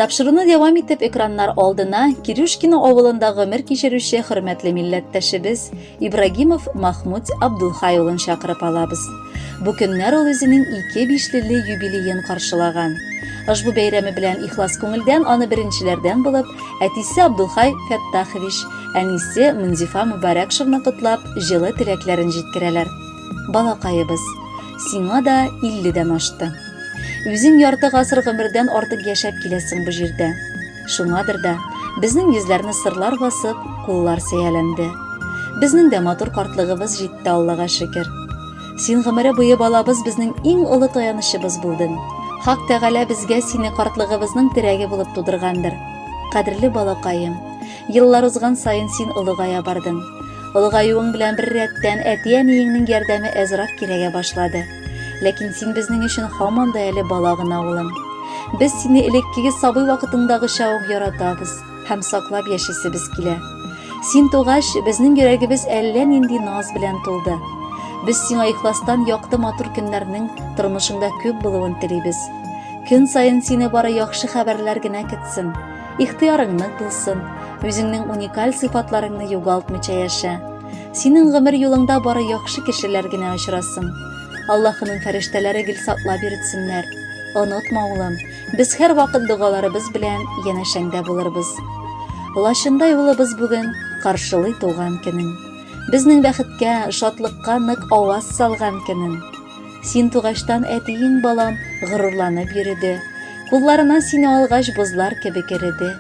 Тапшыруны дәвам итеп экраннар алдына Кирюшкино авылында гомер кичерүче хөрмәтле милләттәшебез Ибрагимов Махмуд Абдулхай улын чакырып алабыз. Бу көннәр ул үзенең 2-5ле юбилеен каршылаган. Ошбу бәйрәме белән ихлас күңелдән аны беренчеләрдән булып, әтисе Абдулхай Фәттахович, әнисе Мунзифа Мубаракшевна котлап, җылы теләкләрен җиткерәләр. Балакаебыз, сиңа да 50дән ашты. Үзең ярты гасыр гомердән артык яшәп киләсең бу җирдә. Шуңадыр да безнең йөзләрне сырлар басып, куллар сәяләнде. Безнең дә матур картлыгыбыз җитте, Аллага шөкер. Син гомере буе балабыз безнең иң олы таянычыбыз булдың. Хак Тәгалә безгә сине картлыгыбызның терәге булып тудыргандыр. Кадерле балакаем, еллар узган саен син олыгая бардың. Олыгаюың белән бер рәттән әти-әниеңнең ярдәме әзрәк кирәгә башлады. Ләкин син безнең өчен һаман да әле бала гына улым. Без сине элеккеге сабый вакытыңдагыча ук яратабыз һәм саклап яшисебез килә. Син тугач, безнең йөрәгебез әллә нинди наз белән тулды. Без сиңа ихластан якты матур көннәрнең тормышыңда күп булуын телибез. Көн саен сине бары яхшы хәбәрләр генә көтсен. Ихтыярың нык булсын, үзеңнең уникаль сыйфатларыңны югалтмыйча яшә. Синең гомер юлыңда бары яхшы кешеләр генә очрасын. Аллаһның фәрештәләре гел саклап йөртсеннәр. Онытма, улым, без һәр вакыт дугаларыбыз белән янәшәңдә булырбыз. Лашындай улыбыз бүген каршылый туган көнең. Безнең бәхеткә, шатлыкка нык аваз салган көнең. Син тугачтан әтиең балам горурланып йөрде. Кулларына сине алгач бозлар кебек эреде.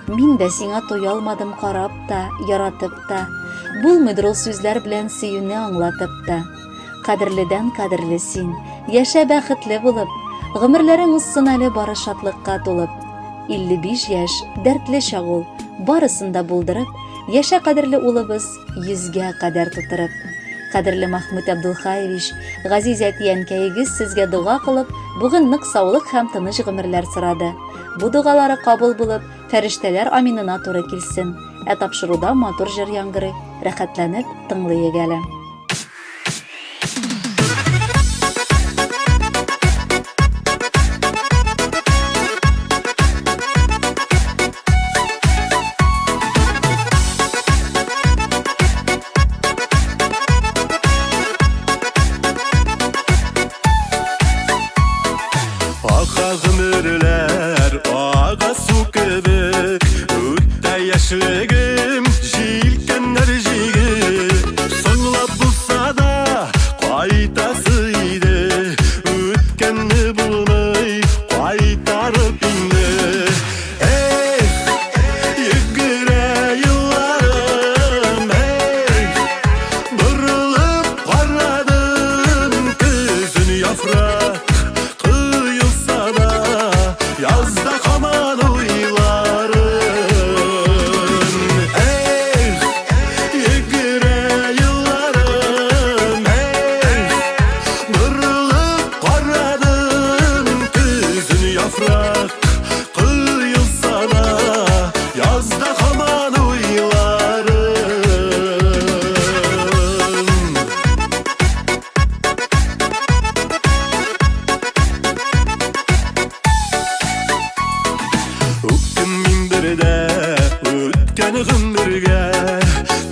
Мин дә сиңа туя алмадым карап та, яратып та. Булмыйдыр ул сүзләр белән сөюне аңлатып та. Кадерледән кадерле син, яшә бәхетле булып, гомерләрең узсын әле бары шатлыкка тулып. 55 яшь, дәртле чак ул, барысын да булдырып, яшә кадерле улыбыз, 100гә кадәр тутырып. Кадерле Махмуд Абдулхаевич, газиз әтиянкәегез сезгә дуга кылып, бүген нык саулык һәм тыныч гомерләр сорады. Бу дугалары кабул булып, фәрештәләр аминына туры килсен. Тапшыруда матур җыр яңгырый, рәхәтләнеп тыңлыйык әле. Яшьлегем җилкәннәр җиге, соңлап булса да кайтасы иде. Үткәнне булмый кайтарып инде. Йөгерә елларым, борылып карадым көзен яфрак коелса да, язда һаман уйларым. Үткән гомергә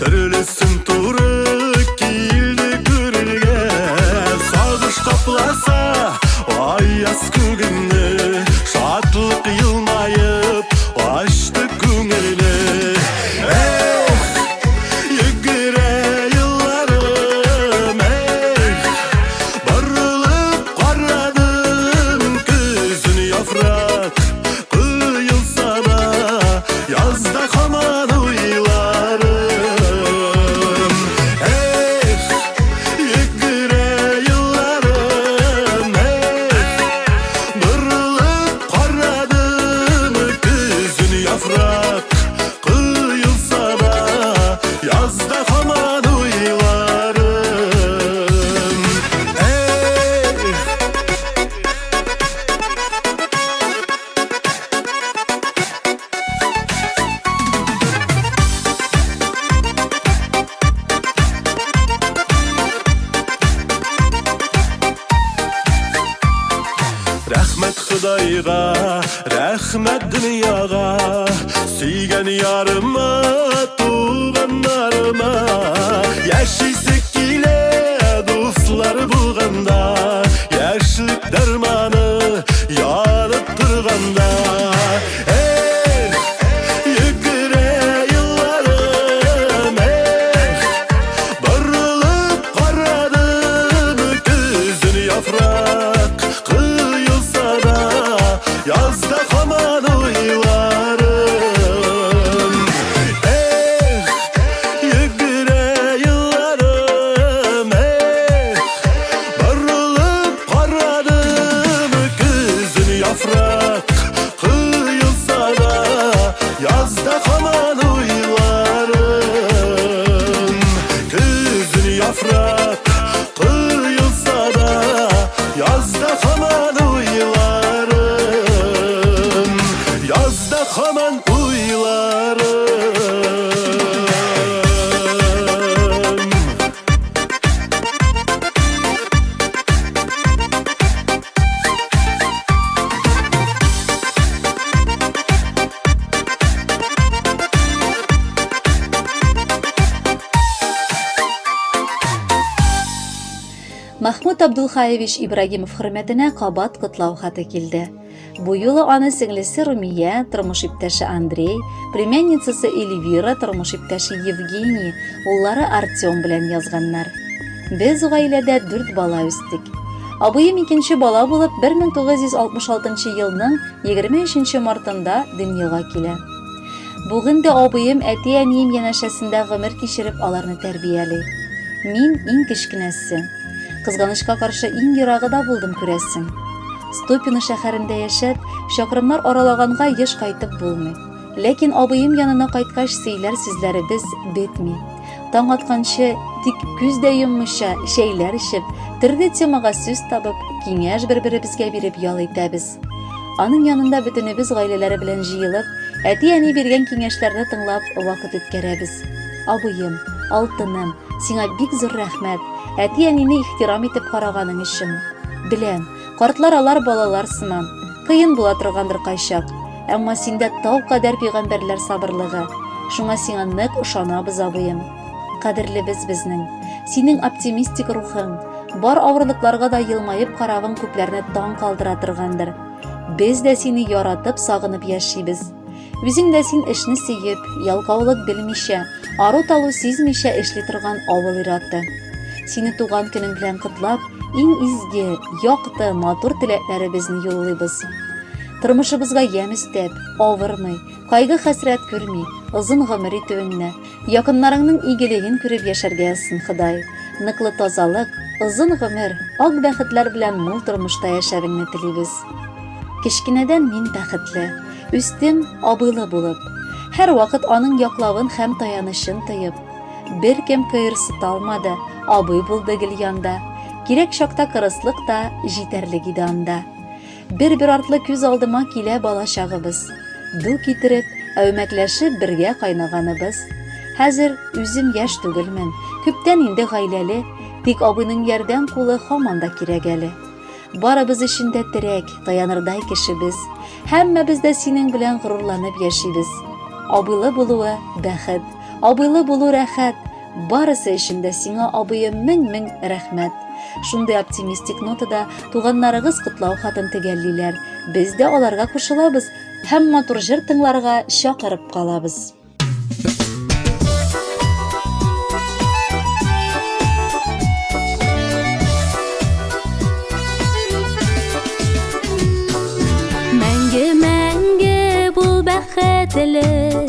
төрлесен туры килде күрергә. Сагыш капласа аяз күгенне, шатлык елмаеп ачты күңелне. Йөгерә елларым, борылып карадым көзен яфрак коелса да, язда һаман уйларым. Йөгерә елларым, борылып карадым көзен яфрак коелса да, язда һаман уйларым. Рәхмәт Худайга, рәхмәт дөньяга, сөйгән ярыма, туганнарыма. Яшисе килә дуслар булганда, яшьлек дарманы янып торганда. Йөгерә елларым, борылып карадым күзен яфрак кыйылса да, язда һаман уйларым. Йөгерә елларым, борылып карадым күзен яфрак кыйылса да, язда һаман уйларым. Күзен яфрак кыйылса да, язда һаман уйларым. Язда һаман уйларым. Махмуд Абдулхаевич Ибрагимов хөрмәтенә кабат котлау хаты килде. Бу юлы аны сеңлесе Румия, тормыш иптәше Андрей, племянницасы Эльвира, тормыш иптәше Евгений, уллары Артем белән язганнар. Без гаиләдә 4 бала үстек. Абыем икенче бала булып 1966 елның 23 мартында дөньяга килә. Бүген дә абыем әти-әнием янәшәсендә гомер кичереп аларны тәрбияли. Мин иң кечкенәсе. Кызганычка каршы иң ерагы да булдым күрәсең. Ступино шәһәрендә яшәп, чакрымнар аралаганга еш кайтып булмый. Ләкин абыем янына кайткач сөйләр сүзләребез бетми. Таң атканчы тик күз дә йоммыйча шәйләр ичеп, төрле темага сүз табып, киңәш бер-беребезгә биреп ял итәбез. Аның янында бөтенебез гаиләләре белән җыелып, әти-әни биргән киңәшләрне тыңлап вакыт үткәрәбез. Абыем, алтыным, сиңа бик зур рәхмәт. Әти-әнине ихтирам итеп караганың өчен. Беләм, картлар алар балалар сыман. Кыен була торгандыр кайчак. Әмма синдә тау кадәр пәйгамбәрләр сабырлыгы. Шуңа сиңа нык ышанабыз, абыем. Кадерлебез безнең. Синең оптимистик рухың, бар авырлыкларга да йылмаеп каравың күпләрне таң калдыра торгандыр. Без дә сине яратып, сагынып яшибез. Үзең дә син эшне сөеп, ялкаулык белмичә, ару-талу сизмичә эшли торган авыл ираты. Сине туган көнең белән котлап, иң изге, якты, матур теләкләребезне юллыйбыз. Тормышыбызга ямь өстәп, авырмый, кайгы-хәсрәт күрми, озын гомер итүеңне, якыннарыңның игелеген күреп яшәргә язсын Ходай. Ныклы тазалык, озын гомер, ак бәхетләр белән мул тормышта яшәвеңне телибез. Кечкенәдән мин бәхетле, үстем абыйлы булып, һәр вакыт аның яклавын һәм таянычын тоеп. Бер кем кыйырсыта алмады, абый булды гел янда. Кирәк чакта кырыслык та, җитәрлек иде анда. Бер-бер артлы күз алдыма килә бала чагыбыз. Ду китереп, әүмәкләшеп бергә кайнаганыбыз. Хәзер үзем яшь түгелмен, күптән инде гаиләле, тик абыйның ярдәм кулы һаман да кирәк әле. Барыбыз өчен дә терәк, таянырдай кешебез. Һәммәбез дә синең белән горурланып яшибез. Абыйлы булуы бәхет, абыйлы булу рәхәт. Барысы өчен дә сиңа, абыем, мең рәхмәт. Шундай оптимистик нотада туганнарыгыз котлау хатын тегәллиләр. Без дә аларга кушылабыз һәм матур җыр тыңларга чакырып калабыз. Мәңге бул бәхетле,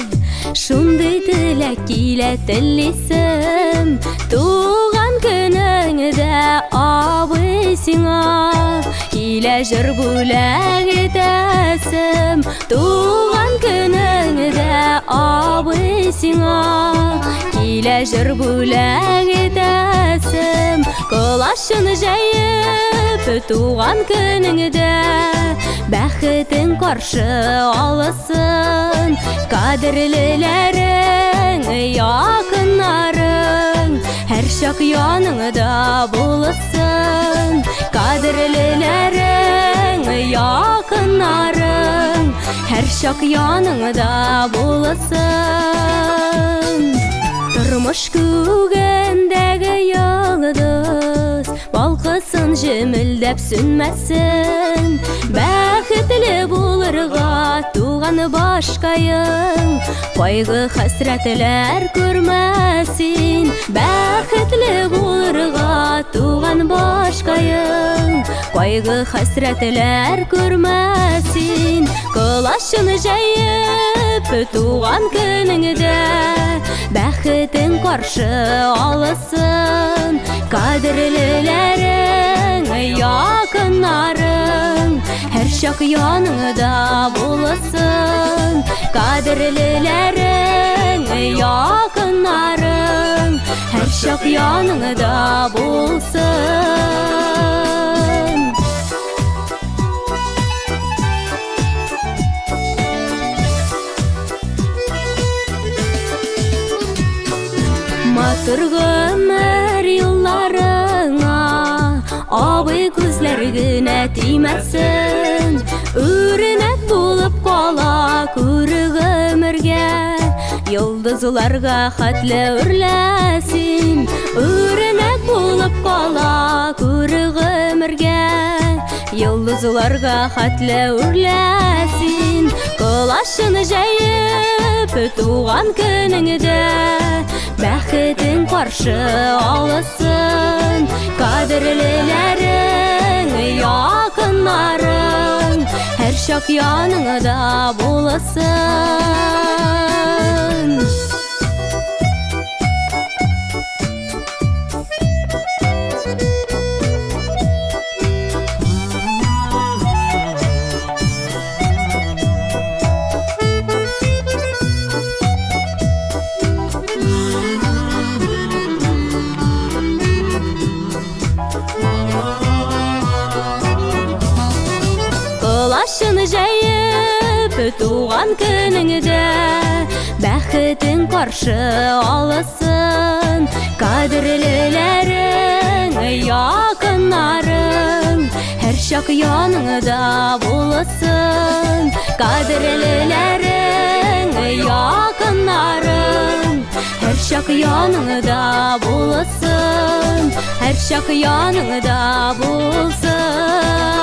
шундый теләк килә телисем. Туган көнеңдә, абый, сиңа килә җыр бүләк итәсем. Туган көнеңдә, абый, сиңа килә җыр бүләк итәсем. Колашын җәеп, туган көнеңдә бәхетең каршы алысын. Кадерлеләрең, якыннарың һәр чак яныңда булсын. Кадерлеләрең, якыннарың һәр чак яныңда булсын. Тормыш күгендәге йолдыз балкысын җемелдәп сүнмәсен. Бәхетле булырга туган башкаең кайгы хәсрәтләр күрмәсин. Бәхетле булырга туган башкаең кайгы хәсрәтләр күрмәсин. Кылачын җәеп туган көнеңдә бәхетең каршы алысын. Кадерлеләрең, якыннарың һәр чак яныңда булсын. Кадерлеләрең, якыннарың һәр чак яныңда булсын. Матур гомер юлларыңа абый күзләр генә тимәсен. Үрнәк булып кала күре гомергә йолдызларга хәтле үрләсин. Үрнәк булып кала күре гомергә йолдызларга хәтле үрләсин. Кылачын җәеп туган көнеңдә бәхетең каршы алысын. Кадерлеләрең, якыннарың һәр чак яныңда булсын. Кылачын җәеп туган көнеңдә бәхетең каршы алысын. Кадерлеләрең, якыннарың һәр чак яныңда булсын. Кадерлеләрең, якыннарың һәр чак яныңда булсын. Һәр чак яныңда булсын.